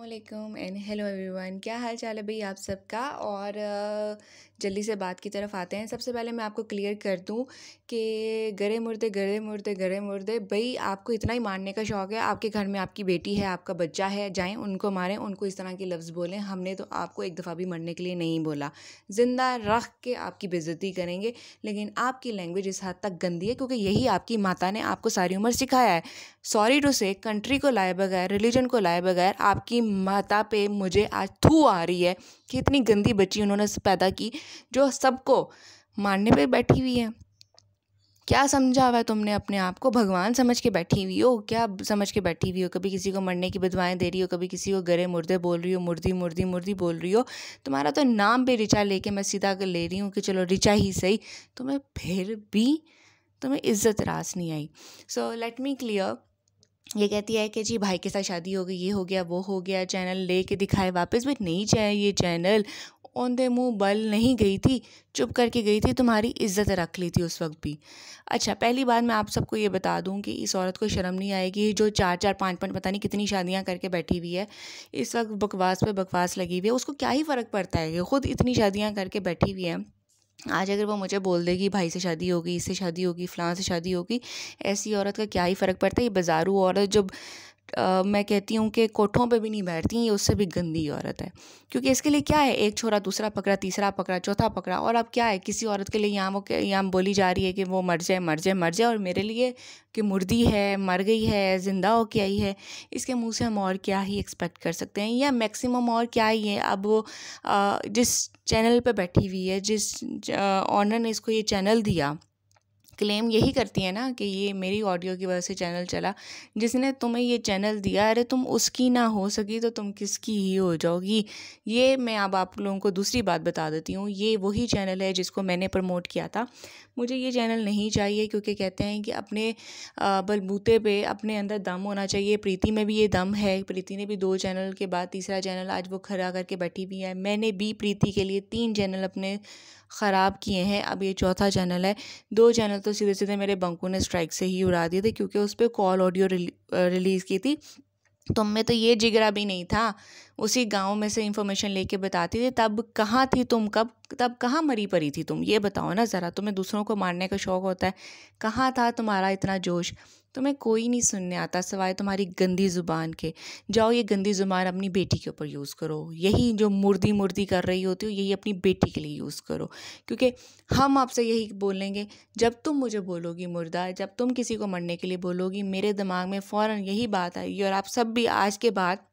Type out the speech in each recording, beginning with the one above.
अस्सलामुअलैकुम and hello everyone. क्या हाल चाल है भाई आप सबका। और जल्दी से बात की तरफ आते हैं। सबसे पहले मैं आपको क्लियर कर दूं कि गरे मुर्दे गरे मुर्दे गरे मुर्दे भाई, आपको इतना ही मारने का शौक़ है। आपके घर में आपकी बेटी है, आपका बच्चा है, जाएं उनको मारें, उनको इस तरह के लफ्ज़ बोलें। हमने तो आपको एक दफ़ा भी मरने के लिए नहीं बोला, ज़िंदा रख के आपकी बेइज्जती करेंगे। लेकिन आपकी लैंग्वेज इस हद तक गंदी है क्योंकि यही आपकी माता ने आपको सारी उम्र सिखाया है। सॉरी टू से, कंट्री को लाए बगैर, रिलीजन को लाए बगैर आपकी माता पे मुझे आज थू आ रही है कि इतनी गंदी बच्ची उन्होंने पैदा की जो सबको मारने पे बैठी हुई है। क्या समझा हुआ है तुमने अपने आप को? भगवान समझ के बैठी हुई हो? क्या समझ के बैठी हुई हो? कभी किसी को मरने की बदवाएं दे रही हो, कभी किसी को गरे मुर्दे बोल रही हो, मुर्दी मुर्दी मुर्दी बोल रही हो। तुम्हारा तो नाम भी ऋचा लेके मैं सीधा कर ले रही हूँ कि चलो ऋचा ही सही, तुम्हें फिर भी तुम्हें इज्जत रास नहीं आई। So let me clear. ये कहती है कि जी भाई के साथ शादी हो गई, ये हो गया, वो हो गया, चैनल लेके दिखाए वापस। भी नहीं चाहिए ये चैनल, औंधे मुंह बल नहीं गई थी, चुप करके गई थी, तुम्हारी इज्जत रख ली थी उस वक्त भी। अच्छा, पहली बात मैं आप सबको ये बता दूं कि इस औरत को शर्म नहीं आएगी जो 4-4 5-5 पता नहीं कितनी शादियां करके बैठी हुई है। इस वक्त बकवास पे बकवास लगी हुई है। उसको क्या ही फ़र्क पड़ता है कि खुद इतनी शादियां करके बैठी हुई है। आज अगर वो मुझे बोल देगी भाई से शादी होगी, इससे शादी होगी, फ़लाँ से शादी होगी, ऐसी औरत का क्या ही फ़र्क पड़ता है। ये बाज़ारू औरत जो मैं कहती हूँ कि कोठों पे भी नहीं बैठती, ये उससे भी गंदी औरत है। क्योंकि इसके लिए क्या है, एक छोरा दूसरा पकड़ा, तीसरा पकड़ा, चौथा पकड़ा, और अब क्या है, किसी औरत के लिए यहाँ बोली जा रही है कि वो मर जाए मर जाए मर जाए, और मेरे लिए कि मुर्दी है, मर गई है, ज़िंदा हो के आई है। इसके मुंह से हम और क्या ही एक्सपेक्ट कर सकते हैं, या मैक्सिमम और क्या ही है। अब वो जिस चैनल पे बैठी हुई है, जिस ऑनर ने इसको ये चैनल दिया, क्लेम यही करती है ना कि ये मेरी ऑडियो की वजह से चैनल चला। जिसने तुम्हें ये चैनल दिया, अरे तुम उसकी ना हो सकी तो तुम किसकी ही हो जाओगी। ये मैं अब आप लोगों को दूसरी बात बता देती हूँ, ये वही चैनल है जिसको मैंने प्रमोट किया था। मुझे ये चैनल नहीं चाहिए क्योंकि कहते हैं कि अपने बलबूते पे अपने अंदर दम होना चाहिए। प्रीति में भी ये दम है। प्रीति ने भी 2 चैनल के बाद तीसरा चैनल आज वो खड़ा करके बैठी हुई है। मैंने भी प्रीति के लिए 3 चैनल अपने ख़राब किए हैं, अब ये चौथा चैनल है। 2 चैनल तो सीधे सीधे मेरे बंकू ने स्ट्राइक से ही उड़ा दिए थे क्योंकि उस पर कॉल ऑडियो रिलीज़ की थी। तुम में तो ये जिगरा भी नहीं था, उसी गांव में से इंफॉर्मेशन लेके बताती थी। तब कहाँ थी तुम? तब कहाँ मरी पड़ी थी तुम? ये बताओ ना ज़रा। तुम्हें दूसरों को मारने का शौक़ होता है, कहाँ था तुम्हारा इतना जोश? तुम्हें कोई नहीं सुनने आता सिवाय तुम्हारी गंदी ज़ुबान के। जाओ ये गंदी ज़ुबान अपनी बेटी के ऊपर यूज़ करो। यही जो मुर्दी मुर्दी कर रही होती हो, यही अपनी बेटी के लिए यूज़ करो। क्योंकि हम आपसे यही बोलेंगे, जब तुम मुझे बोलोगी मुर्दा, जब तुम किसी को मरने के लिए बोलोगी, मेरे दिमाग में फ़ौरन यही बात आएगी। और आप सब भी आज के बाद,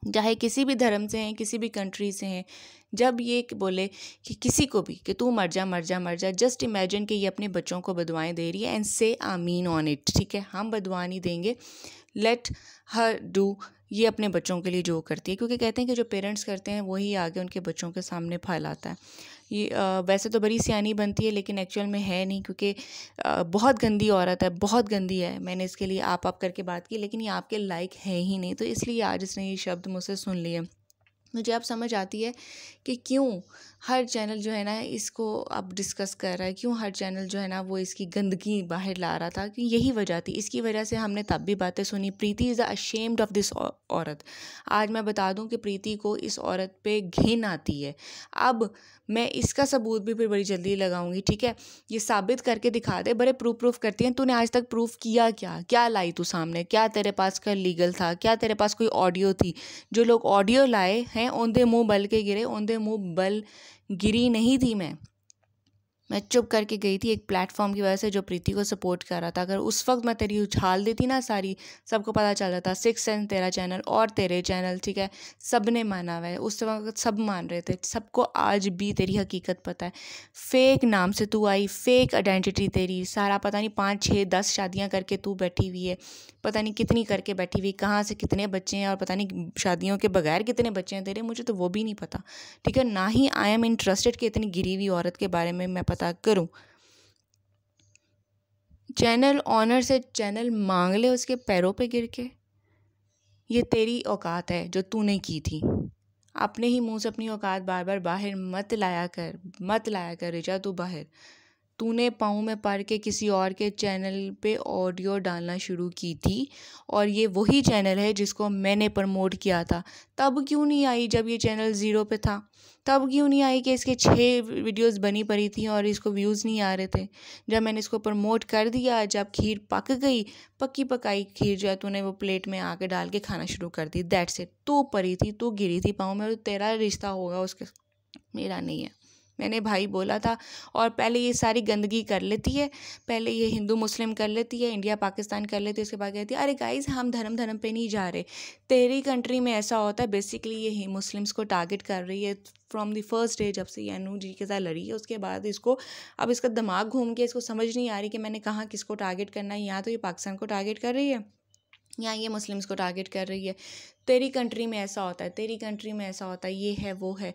चाहे किसी भी धर्म से हैं, किसी भी कंट्री से हैं, जब ये बोले कि किसी को भी कि तू मर जा मर जा मर जा, जस्ट इमेजिन कि ये अपने बच्चों को बदुआएं दे रही है एंड से आमीन ऑन इट। ठीक है, हम बदुआ नहीं देंगे, लेट हर डू ये अपने बच्चों के लिए जो करती है। क्योंकि कहते हैं कि जो पेरेंट्स करते हैं वही आगे उनके बच्चों के सामने फैलाता है। ये वैसे तो बड़ी सियानी बनती है लेकिन एक्चुअल में है नहीं, क्योंकि बहुत गंदी औरत है, बहुत गंदी है। मैंने इसके लिए आप करके बात की, लेकिन ये आपके लायक है ही नहीं, तो इसलिए आज इसने ये शब्द मुझसे सुन लिए। मुझे अब समझ आती है कि क्यों हर चैनल जो है ना इसको अब डिस्कस कर रहा है, क्यों हर चैनल जो है ना वो इसकी गंदगी बाहर ला रहा था, कि यही वजह थी। इसकी वजह से हमने तब भी बातें सुनी। प्रीति इज़ अशेम्ड ऑफ दिस औरत। आज मैं बता दूं कि प्रीति को इस औरत पे घिन आती है। अब मैं इसका सबूत भी फिर बड़ी जल्दी लगाऊंगी। ठीक है, ये साबित करके दिखा दे। बड़े प्रूफ करती हैं। तूने आज तक प्रूफ किया क्या? क्या लाई तू सामने? क्या तेरे पास का लीगल था? क्या तेरे पास कोई ऑडियो थी? जो लोग ऑडियो लाए हैं औंधे मुंह बल के गिरे, औंधे मुंह बल गिरी नहीं थी मैं चुप करके गई थी एक प्लेटफॉर्म की वजह से जो प्रीति को सपोर्ट कर रहा था। अगर उस वक्त मैं तेरी उछाल देती ना सारी, सबको पता चल जाता। 6 सेंस तेरा चैनल और तेरे चैनल, ठीक है, सब ने माना हुआ है, उस वक्त सब मान रहे थे। सबको आज भी तेरी हकीकत पता है। फेक नाम से तू आई, फेक आइडेंटिटी तेरी, सारा पता नहीं 5 6 10 शादियां करके तू बैठी हुई है, पता नहीं कितनी करके बैठी हुई, कहाँ से कितने बच्चे हैं और पता नहीं शादियों के बगैर कितने बच्चे हैं तेरे, मुझे तो वो भी नहीं पता। ठीक है, ना ही आई एम इंटरेस्टेड कि इतनी गिरी हुई औरत के बारे में मैं पता करूं। चैनल ऑनर से चैनल मांग ले उसके पैरों पे गिर के। ये तेरी औकात है जो तूने की थी। अपने ही मुंह से अपनी औकात बार बार बाहर मत लाया कर ऋचा, तू बाहर। तूने पाँव में पड़ के किसी और के चैनल पे ऑडियो डालना शुरू की थी, और ये वही चैनल है जिसको मैंने प्रमोट किया था। तब क्यों नहीं आई जब ये चैनल ज़ीरो पे था? तब क्यों नहीं आई कि इसके 6 वीडियोस बनी पड़ी थी और इसको व्यूज़ नहीं आ रहे थे? जब मैंने इसको प्रमोट कर दिया, जब खीर पक गई, पक्की पकाई खीर जो है तूने वो प्लेट में आके डाल के खाना शुरू कर दी। That's it. तू पड़ी थी, तू गिरी थी पाँव में, और तेरा रिश्ता होगा उसके, मेरा नहीं है। मैंने भाई बोला था। और पहले ये सारी गंदगी कर लेती है, पहले ये हिंदू मुस्लिम कर लेती है, इंडिया पाकिस्तान कर लेती है, उसके बाद कहती है अरे गाइस हम धर्म पे नहीं जा रहे। तेरी कंट्री में ऐसा होता है, बेसिकली ये मुस्लिम्स को टारगेट कर रही है फ्रॉम द फर्स्ट डे, जब से ये अनु जी के साथ लड़ी है उसके बाद इसको, अब इसका दिमाग घूम के इसको समझ नहीं आ रही कि मैंने कहाँ किसको टारगेट करना है। यहाँ तो ये पाकिस्तान को टारगेट कर रही है, यहाँ ये मुस्लिम्स को टारगेट कर रही है। तेरी कंट्री में ऐसा होता है, तेरी कंट्री में ऐसा होता है, ये है वो है।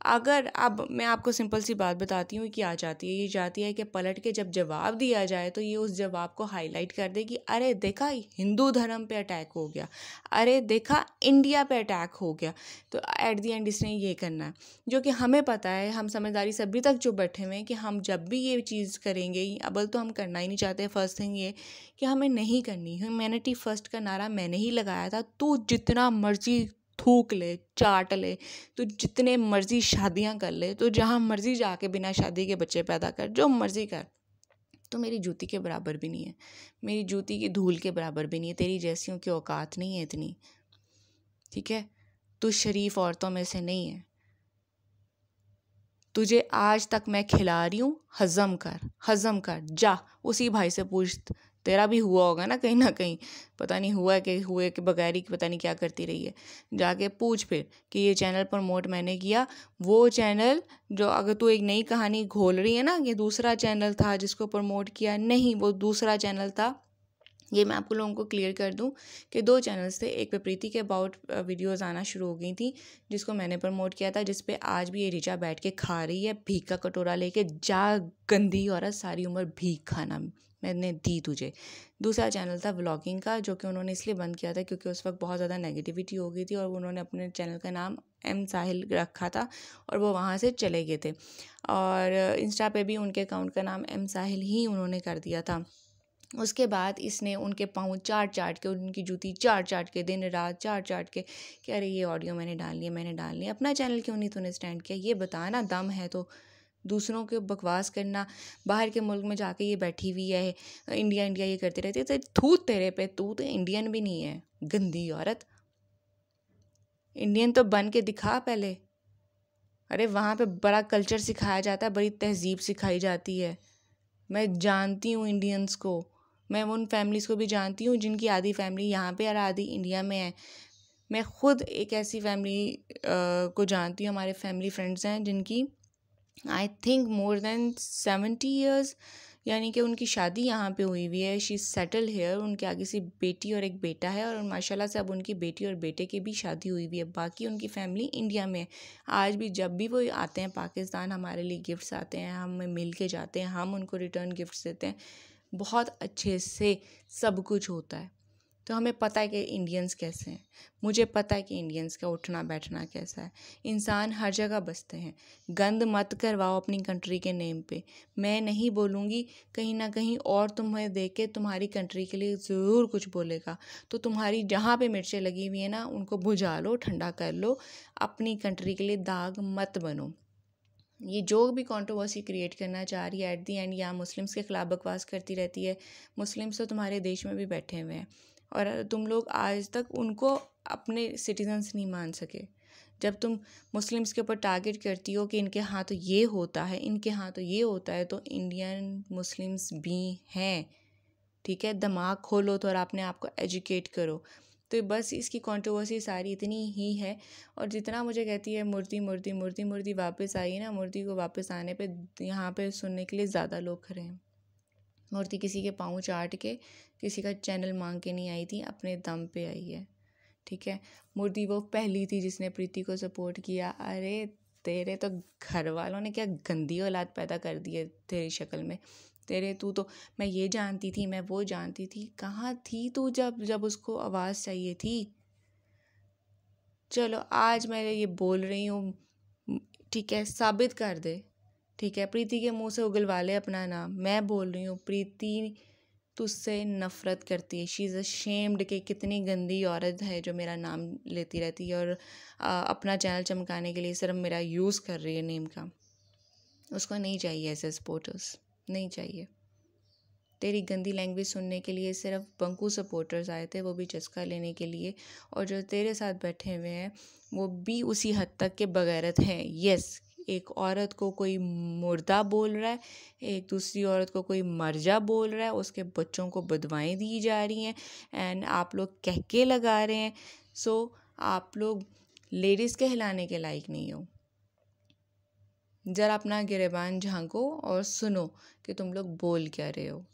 अगर अब मैं आपको सिंपल सी बात बताती हूँ कि आ जाती है, ये चाहती है कि पलट के जब जवाब दिया जाए तो ये उस जवाब को हाईलाइट कर दे कि अरे देखा हिंदू धर्म पे अटैक हो गया, अरे देखा इंडिया पे अटैक हो गया। तो एट दी एंड इसने ये करना है, जो कि हमें पता है, हम समझदारी से अभी तक जो बैठे हुए हैं कि हम जब भी ये चीज़ करेंगे, अबल तो हम करना ही नहीं चाहते। फर्स्ट थिंग ये कि हमें नहीं करनी। ह्यूमैनिटी फर्स्ट का नारा मैंने ही लगाया था। तू जितना मर्जी थूक ले, चाट ले, तो जितने मर्जी शादियां कर ले, तो जहाँ मर्जी जाके बिना शादी के बच्चे पैदा कर, जो मर्जी कर, तो मेरी जूती के बराबर भी नहीं है, मेरी जूती की धूल के बराबर भी नहीं है। तेरी जैसियों की औकात नहीं है इतनी, ठीक है? तू शरीफ औरतों में से नहीं है। तुझे आज तक मैं खिला रही हूँ, हज़म कर, हज़म कर। जा उसी भाई से पूछ, तेरा भी हुआ होगा ना कहीं, पता नहीं हुआ कि हुए कि बगैर ही पता नहीं क्या करती रही है। जाके पूछ फिर कि ये चैनल प्रमोट मैंने किया, वो चैनल जो, अगर तू एक नई कहानी घोल रही है ना कि दूसरा चैनल था जिसको प्रमोट किया, नहीं, वो दूसरा चैनल था। ये मैं आपको लोगों को क्लियर कर दूं कि 2 चैनल्स थे। एक पे प्रीति के अबाउट वीडियोज़ आना शुरू हो गई थी जिसको मैंने प्रमोट किया था, जिस पे आज भी ये रिचा बैठ के खा रही है भीख का कटोरा लेके। जा गंदी औरत, सारी उम्र भीख खाना मैंने दी तुझे। दूसरा चैनल था व्लॉगिंग का, जो कि उन्होंने इसलिए बंद किया था क्योंकि उस वक्त बहुत ज़्यादा नेगेटिविटी हो गई थी और उन्होंने अपने चैनल का नाम एम साहिल रखा था और वो वहाँ से चले गए थे। और इंस्टा पे भी उनके अकाउंट का नाम एम साहिल ही उन्होंने कर दिया था। उसके बाद इसने उनके पाँव चाट चाट के, उनकी जूती चाट चाट के, दिन रात चाट चाट के कि अरे ये ऑडियो मैंने डाल लिया, मैंने डाल लिया। अपना चैनल क्यों नहीं तूने स्टैंड किया? ये बता ना, दम है तो। दूसरों के बकवास करना, बाहर के मुल्क में जाके ये बैठी हुई है, इंडिया इंडिया ये करती रहती है, तो थू तेरे पे, तू तो इंडियन भी नहीं है, गंदी औरत। इंडियन तो बन के दिखा पहले। अरे वहाँ पे बड़ा कल्चर सिखाया जाता है, बड़ी तहजीब सिखाई जाती है। मैं जानती हूँ इंडियंस को, मैं उन फैमिलीज़ को भी जानती हूँ जिनकी आधी फैमिली यहाँ पे और आधी इंडिया में है। मैं खुद एक ऐसी फैमिली को जानती हूँ, हमारे फैमिली फ्रेंड्स हैं जिनकी I think more than 70 years, यानी कि उनकी शादी यहाँ पे हुई हुई है। शी सेटल हेयर, उनके आगे से बेटी और एक बेटा है और माशाल्लाह से अब उनकी बेटी और बेटे की भी शादी हुई हुई है। बाकी उनकी फैमिली इंडिया में है। आज भी जब भी वो आते हैं पाकिस्तान, हमारे लिए गिफ्ट्स आते हैं, हम मिल के जाते हैं, हम उनको रिटर्न गिफ्ट्स देते हैं, बहुत अच्छे से सब कुछ होता है। तो हमें पता है कि इंडियंस कैसे हैं, मुझे पता है कि इंडियंस का उठना बैठना कैसा है। इंसान हर जगह बसते हैं। गंद मत करवाओ अपनी कंट्री के नेम पे। मैं नहीं बोलूँगी, कहीं ना कहीं और तुम्हें देख के तुम्हारी कंट्री के लिए ज़रूर कुछ बोलेगा, तो तुम्हारी जहाँ पे मिर्चें लगी हुई हैं ना, उनको बुझा लो, ठंडा कर लो। अपनी कंट्री के लिए दाग मत बनो। ये जो भी कंट्रोवर्सी क्रिएट करना चाह रही है, एट दी एंड यहाँ मुस्लिम्स के खिलाफ बकवास करती रहती है। मुस्लिम्स तो तुम्हारे देश में भी बैठे हुए हैं और तुम लोग आज तक उनको अपने सिटीजन्स नहीं मान सके। जब तुम मुस्लिम्स के ऊपर टारगेट करती हो कि इनके यहाँ तो ये होता है, इनके यहाँ तो ये होता है, तो इंडियन मुस्लिम्स भी हैं, ठीक है? दिमाग खोलो तो और अपने आप को एजुकेट करो। तो बस इसकी कंट्रोवर्सी सारी इतनी ही है। और जितना मुझे कहती है मूर्ति मूर्ति मूर्ति मूर्ति वापस आई है ना, मूर्ति को वापस आने पे यहाँ पे सुनने के लिए ज़्यादा लोग खड़े हैं। मूर्ति किसी के पाँव चाट के, किसी का चैनल मांग के नहीं आई थी, अपने दम पे आई है, ठीक है? मूर्ति वो पहली थी जिसने प्रीति को सपोर्ट किया। अरे तेरे तो घर वालों ने क्या गंदी औलाद पैदा कर दी है तेरी शक्ल में। तेरे तू तो, मैं ये जानती थी, मैं वो जानती थी, कहाँ थी तू जब उसको आवाज़ चाहिए थी? चलो आज मैं ये बोल रही हूँ, ठीक है, साबित कर दे, ठीक है, प्रीति के मुंह से उगलवा ले अपना नाम। मैं बोल रही हूँ प्रीति तुझसे नफ़रत करती है। शी इज़ अशेम्ड कि कितनी गंदी औरत है जो मेरा नाम लेती रहती है और अपना चैनल चमकाने के लिए सिर्फ मेरा यूज़ कर रही है नेम का। उसको नहीं चाहिए ऐसे सपोर्टर्स, नहीं चाहिए। तेरी गंदी लैंग्वेज सुनने के लिए सिर्फ बंकू सपोर्टर्स आए थे, वो भी चस्का लेने के लिए। और जो तेरे साथ बैठे हुए हैं वो भी उसी हद तक के बगैरत हैं। यस, एक औरत को कोई मुर्दा बोल रहा है, एक दूसरी औरत को कोई मर्जा बोल रहा है, उसके बच्चों को बदवाएं दी जा रही हैं एंड आप लोग कहके लगा रहे हैं। सो आप लोग लेडीज़ कहलाने के लायक नहीं हो। ज़रा अपना गिरेबान झांको और सुनो कि तुम लोग बोल क्या रहे हो।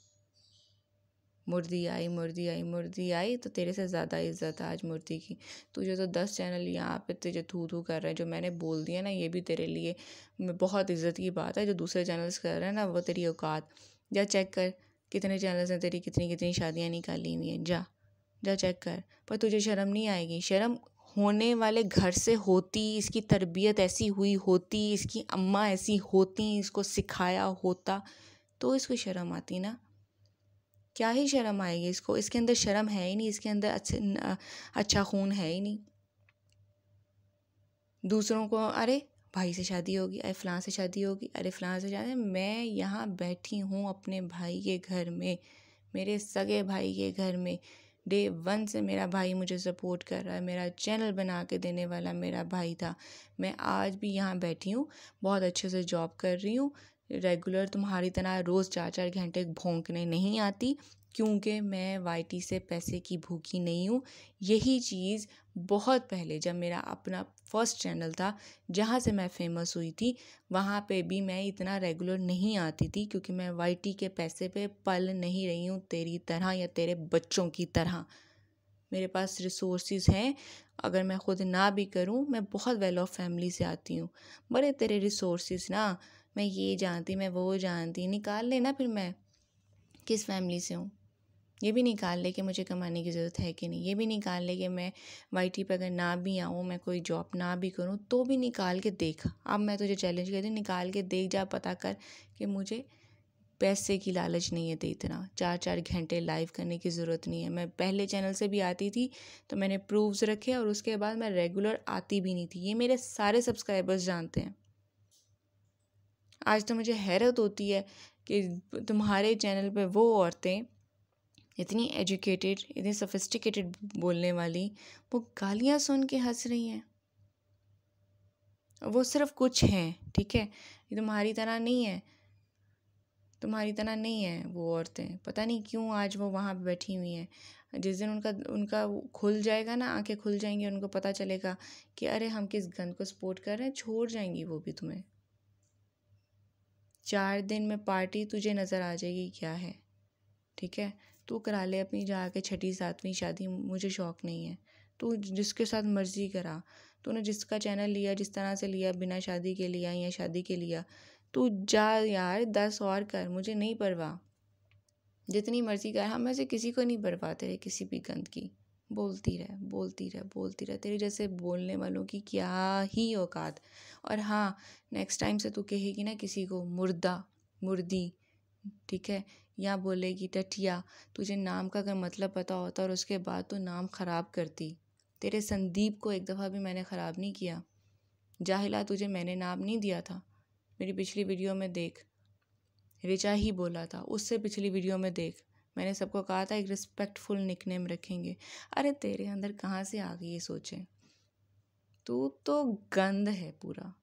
मुर्दी आई मुर्दी आई मुर्दी आई, तो तेरे से ज़्यादा इज्जत है आज मुर्दी की। तुझे तो 10 चैनल यहाँ पे तुझे थू थू कर रहे हैं। जो मैंने बोल दिया ना, ये भी तेरे लिए बहुत इज्जत की बात है। जो दूसरे चैनल्स कर रहे हैं ना, वो तेरी औकात। जा चेक कर कितने चैनल्स हैं तेरी, कितनी कितनी शादियाँ निकाली हुई हैं। जा जा चेक कर। पर तुझे शर्म नहीं आएगी? शर्म होने वाले घर से होती, इसकी तरबियत ऐसी हुई होती, इसकी अम्मा ऐसी होती, इसको सिखाया होता तो इसको शर्म आती ना। क्या ही शर्म आएगी इसको? इसके अंदर शर्म है ही नहीं, इसके अंदर अच्छा खून है ही नहीं। दूसरों को अरे भाई से शादी होगी, अरे फ़लाँ से शादी होगी, अरे फ़लाँ से शादी। मैं यहाँ बैठी हूँ अपने भाई के घर में, मेरे सगे भाई के घर में। डे 1 से मेरा भाई मुझे सपोर्ट कर रहा है, मेरा चैनल बना के देने वाला मेरा भाई था। मैं आज भी यहाँ बैठी हूँ, बहुत अच्छे से जॉब कर रही हूँ। रेगुलर तुम्हारी तरह रोज़ 4-4 घंटे भौंकने नहीं आती, क्योंकि मैं वाईटी से पैसे की भूखी नहीं हूँ। यही चीज़ बहुत पहले जब मेरा अपना फर्स्ट चैनल था, जहाँ से मैं फेमस हुई थी, वहाँ पे भी मैं इतना रेगुलर नहीं आती थी, क्योंकि मैं वाईटी के पैसे पे पल नहीं रही हूँ तेरी तरह या तेरे बच्चों की तरह। मेरे पास रिसोर्सेज हैं, अगर मैं ख़ुद ना भी करूँ, मैं बहुत वेल ऑफ फैमिली से आती हूँ। बड़े तेरे रिसोर्सेज ना, मैं ये जानती, मैं वो जानती, निकाल लेना फिर मैं किस फैमिली से हूँ। ये भी निकाल ले कि मुझे कमाने की ज़रूरत है कि नहीं। ये भी निकाल ले कि मैं वाईटी पर अगर ना भी आऊँ, मैं कोई जॉब ना भी करूँ, तो भी निकाल के देख। अब मैं तुझे चैलेंज करती हूँ, निकाल के देख, जा पता कर कि मुझे पैसे की लालच नहीं है तो इतना 4-4 घंटे लाइव करने की ज़रूरत नहीं है। मैं पहले चैनल से भी आती थी तो मैंने प्रूफ्स रखे, और उसके बाद मैं रेगुलर आती भी नहीं थी। ये मेरे सारे सब्सक्राइबर्स जानते हैं। आज तो मुझे हैरत होती है कि तुम्हारे चैनल पे वो औरतें इतनी एजुकेटेड, इतनी सोफिस्टिकेटेड बोलने वाली, वो गालियाँ सुन के हंस रही हैं। वो सिर्फ कुछ हैं, ठीक है, ये तुम्हारी तरह नहीं है, तुम्हारी तरह नहीं है वो औरतें। पता नहीं क्यों आज वो वहाँ पे बैठी हुई हैं। जिस दिन उनका उनका खुल जाएगा ना, आंखें खुल जाएंगी, उनको पता चलेगा कि अरे हम किस गंद को सपोर्ट कर रहे हैं, छोड़ जाएंगी वो भी तुम्हें। 4 दिन में पार्टी तुझे नज़र आ जाएगी क्या है, ठीक है। तू करा ले अपनी जाके 6ठी-7वीं शादी, मुझे शौक़ नहीं है। तू जिसके साथ मर्ज़ी करा। तूने जिसका चैनल लिया, जिस तरह से लिया, बिना शादी के लिया या शादी के लिया, तू जा यार 10 और कर, मुझे नहीं परवाह। जितनी मर्ज़ी कर, हम में से किसी को नहीं परवाह तेरे किसी भी गंद की। बोलती रह बोलती रह बोलती रह, तेरे जैसे बोलने वालों की क्या ही औकात। और हाँ, नेक्स्ट टाइम से तू कहेगी ना किसी को मुर्दा, मुर्दी, ठीक है, या बोलेगी टटिया, तुझे नाम का अगर मतलब पता होता और उसके बाद तो नाम ख़राब करती। तेरे संदीप को एक दफ़ा भी मैंने ख़राब नहीं किया। जाहिला, तुझे मैंने नाम नहीं दिया था। मेरी पिछली वीडियो में देख, रिचा ही बोला था। उससे पिछली वीडियो में देख, मैंने सबको कहा था एक रिस्पेक्टफुल निकनेम रखेंगे। अरे तेरे अंदर कहाँ से आ गई ये सोचें? तू तो गंद है पूरा।